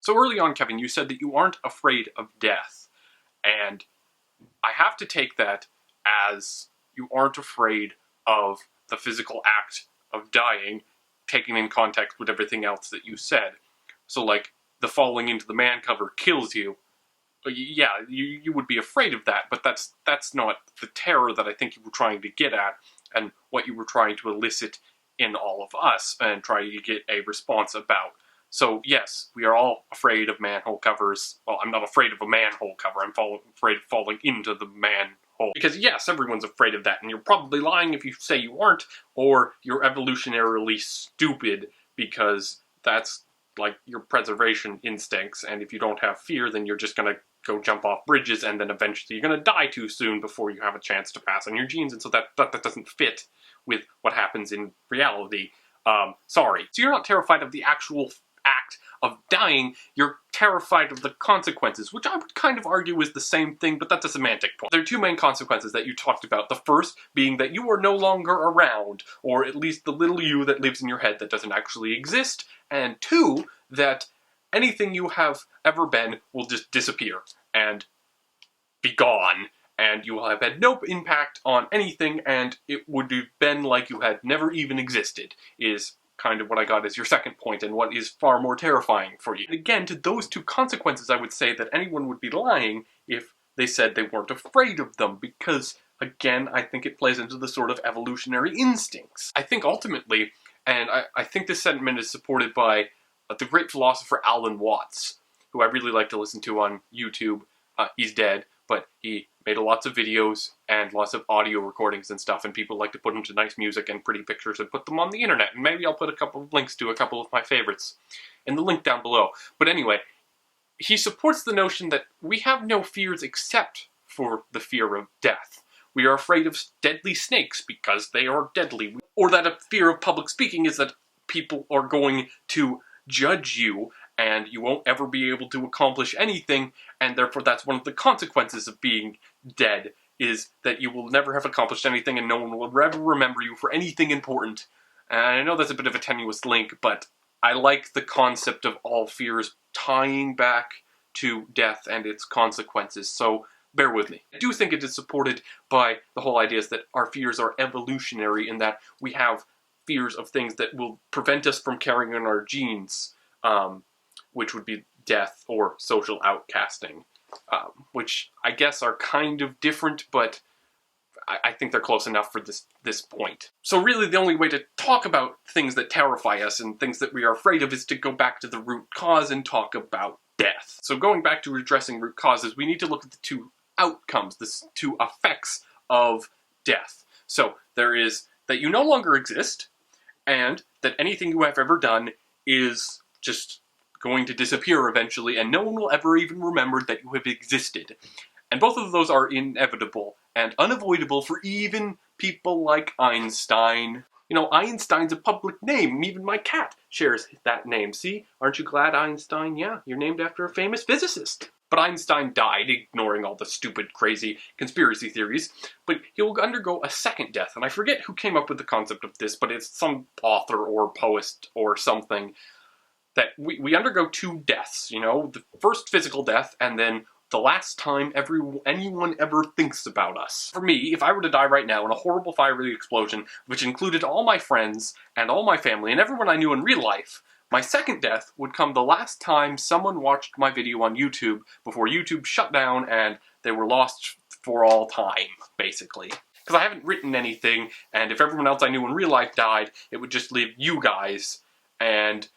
So early on, Kevin, you said that you aren't afraid of death. And I have to take that as you aren't afraid of the physical act of dying, taken in context with everything else that you said. So, like, the falling into the man cover kills you. Yeah, you would be afraid of that, but that's not the terror that I think you were trying to get at, and what you were trying to elicit in all of us, and try to get a response about. So, yes, we are all afraid of manhole covers. Well, I'm not afraid of a manhole cover, I'm afraid of falling into the manhole. Because, yes, everyone's afraid of that, and you're probably lying if you say you aren't, or you're evolutionarily stupid, because that's, like, your preservation instincts, and if you don't have fear, then you're just gonna go jump off bridges, and then eventually you're gonna die too soon before you have a chance to pass on your genes, and so that doesn't fit with what happens in reality. Sorry. So you're not terrified of the actual act of dying, you're terrified of the consequences, which I would kind of argue is the same thing, but that's a semantic point. There are two main consequences that you talked about. The first being that you are no longer around, or at least the little you that lives in your head that doesn't actually exist, and two, that anything you have ever been will just disappear and be gone, and you will have had no impact on anything, and it would have been like you had never even existed, is kind of what I got as your second point, and what is far more terrifying for you. And again, to those two consequences, I would say that anyone would be lying if they said they weren't afraid of them, because, again, I think it plays into the sort of evolutionary instincts. I think ultimately, and I think this sentiment is supported by the great philosopher Alan Watts, who I really like to listen to on YouTube. He's dead, but he made lots of videos and lots of audio recordings and stuff, and people like to put them to nice music and pretty pictures and put them on the internet, and maybe I'll put a couple of links to a couple of my favorites in the link down below. But anyway, he supports the notion that we have no fears except for the fear of death. We are afraid of deadly snakes because they are deadly. Or that a fear of public speaking is that people are going to judge you and you won't ever be able to accomplish anything, and therefore that's one of the consequences of being dead, is that you will never have accomplished anything and no one will ever remember you for anything important. And I know that's a bit of a tenuous link, but I like the concept of all fears tying back to death and its consequences, so bear with me. I do think it is supported by the whole idea that our fears are evolutionary, in that we have fears of things that will prevent us from carrying on our genes, which would be death or social outcasting, which I guess are kind of different, but I think they're close enough for this point. So really the only way to talk about things that terrify us and things that we are afraid of is to go back to the root cause and talk about death. So going back to addressing root causes, we need to look at the two outcomes, the two effects of death. So there is that you no longer exist, and that anything you have ever done is just going to disappear eventually, and no one will ever even remember that you have existed. And both of those are inevitable and unavoidable for even people like Einstein. You know, Einstein's a public name. Even my cat shares that name. See? Aren't you glad, Einstein? Yeah, you're named after a famous physicist. But Einstein died, ignoring all the stupid, crazy conspiracy theories. But he'll undergo a second death. And I forget who came up with the concept of this, but it's some author or poet or something. That we undergo two deaths, you know? The first physical death, and then the last time anyone ever thinks about us. For me, if I were to die right now in a horrible fiery explosion, which included all my friends and all my family and everyone I knew in real life, my second death would come the last time someone watched my video on YouTube before YouTube shut down and they were lost for all time, basically. Because I haven't written anything, and if everyone else I knew in real life died, it would just leave you guys, and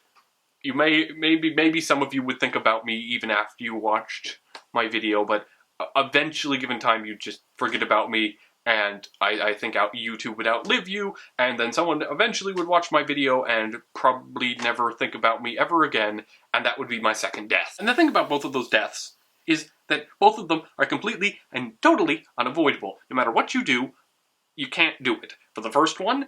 you maybe some of you would think about me even after you watched my video, but eventually, given time, you'd just forget about me, and I think YouTube would outlive you, and then someone eventually would watch my video and probably never think about me ever again, and that would be my second death. And the thing about both of those deaths is that both of them are completely and totally unavoidable. No matter what you do, you can't do it. For the first one,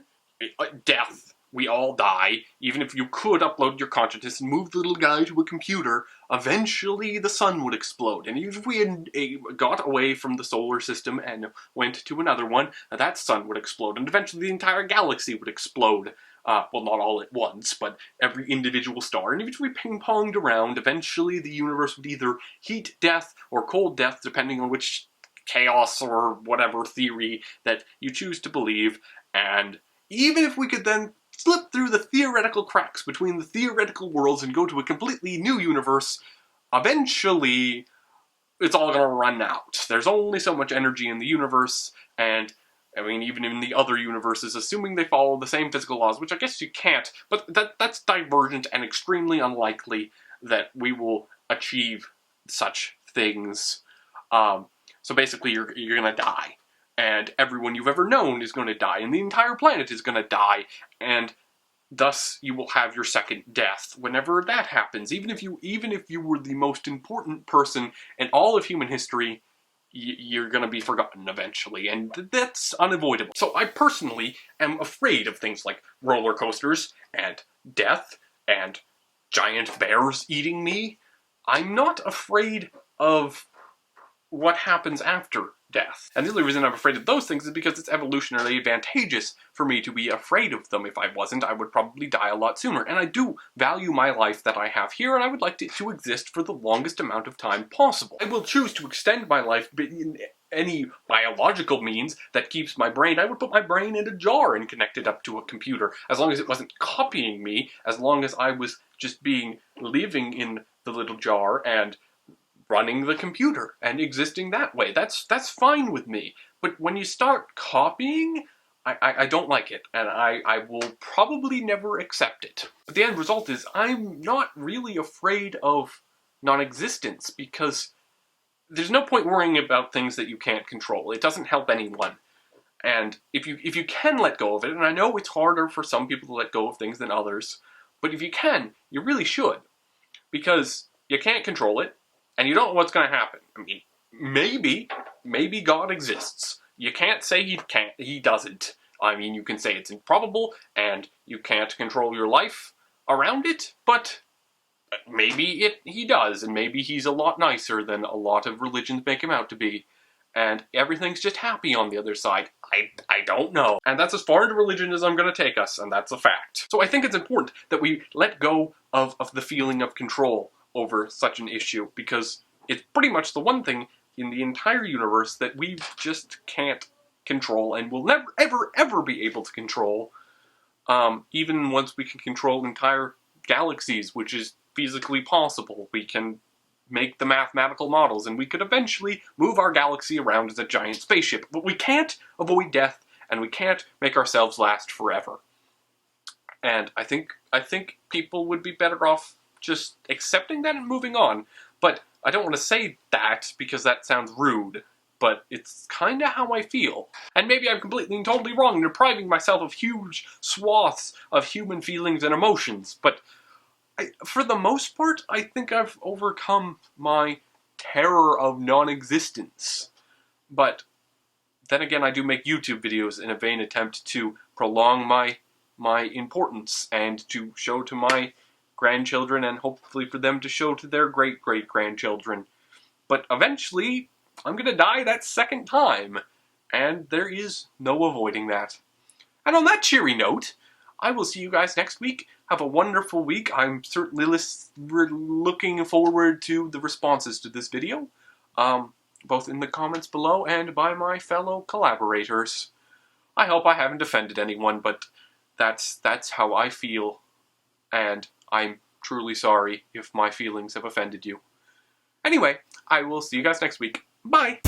death. We all die. Even if you could upload your consciousness and move the little guy to a computer, eventually the sun would explode. And even if we had got away from the solar system and went to another one, that sun would explode. And eventually the entire galaxy would explode. well, not all at once, but every individual star, and if we ping-ponged around, eventually the universe would either heat death or cold death, depending on which chaos or whatever theory that you choose to believe, and even if we could then slip through the theoretical cracks between the theoretical worlds and go to a completely new universe, eventually it's all going to run out. There's only so much energy in the universe, and I mean, even in the other universes, assuming they follow the same physical laws, which I guess you can't, but that's divergent and extremely unlikely that we will achieve such things. So basically, you're going to die, and everyone you've ever known is going to die, and the entire planet is going to die, and thus you will have your second death whenever that happens. Even if you were the most important person in all of human history, you're going to be forgotten eventually, and that's unavoidable. So I personally am afraid of things like roller coasters, and death, and giant bears eating me. I'm not afraid of what happens after death. And the only reason I'm afraid of those things is because it's evolutionarily advantageous for me to be afraid of them. If I wasn't, I would probably die a lot sooner. And I do value my life that I have here, and I would like it to exist for the longest amount of time possible. I will choose to extend my life in any biological means that keeps my brain. I would put my brain in a jar and connect it up to a computer, as long as it wasn't copying me, as long as I was just living in the little jar and running the computer and existing that way. That's fine with me. But when you start copying, I don't like it, and I will probably never accept it. But the end result is I'm not really afraid of non-existence, because there's no point worrying about things that you can't control. It doesn't help anyone. And if you can let go of it, and I know it's harder for some people to let go of things than others, but if you can, you really should. Because you can't control it, and you don't know what's going to happen. I mean, maybe God exists. You can't say he doesn't. I mean, you can say it's improbable, and you can't control your life around it, but maybe he does, and maybe he's a lot nicer than a lot of religions make him out to be, and everything's just happy on the other side. I don't know. And that's as far into religion as I'm going to take us, and that's a fact. So I think it's important that we let go of the feeling of control over such an issue, because it's pretty much the one thing in the entire universe that we just can't control and will never, ever be able to control, even once we can control entire galaxies, which is physically possible. We can make the mathematical models, and we could eventually move our galaxy around as a giant spaceship. But we can't avoid death, and we can't make ourselves last forever. And I think people would be better off just accepting that and moving on. But I don't want to say that because that sounds rude, but it's kind of how I feel. And maybe I'm completely and totally wrong in depriving myself of huge swaths of human feelings and emotions, but for the most part, I think I've overcome my terror of non-existence. But then again, I do make YouTube videos in a vain attempt to prolong my importance and to show to my grandchildren, and hopefully for them to show to their great-great-grandchildren. But eventually, I'm gonna die that second time, and there is no avoiding that. And on that cheery note, I will see you guys next week. Have a wonderful week. I'm certainly looking forward to the responses to this video, both in the comments below and by my fellow collaborators. I hope I haven't offended anyone, but that's how I feel, and I'm truly sorry if my feelings have offended you. Anyway, I will see you guys next week. Bye!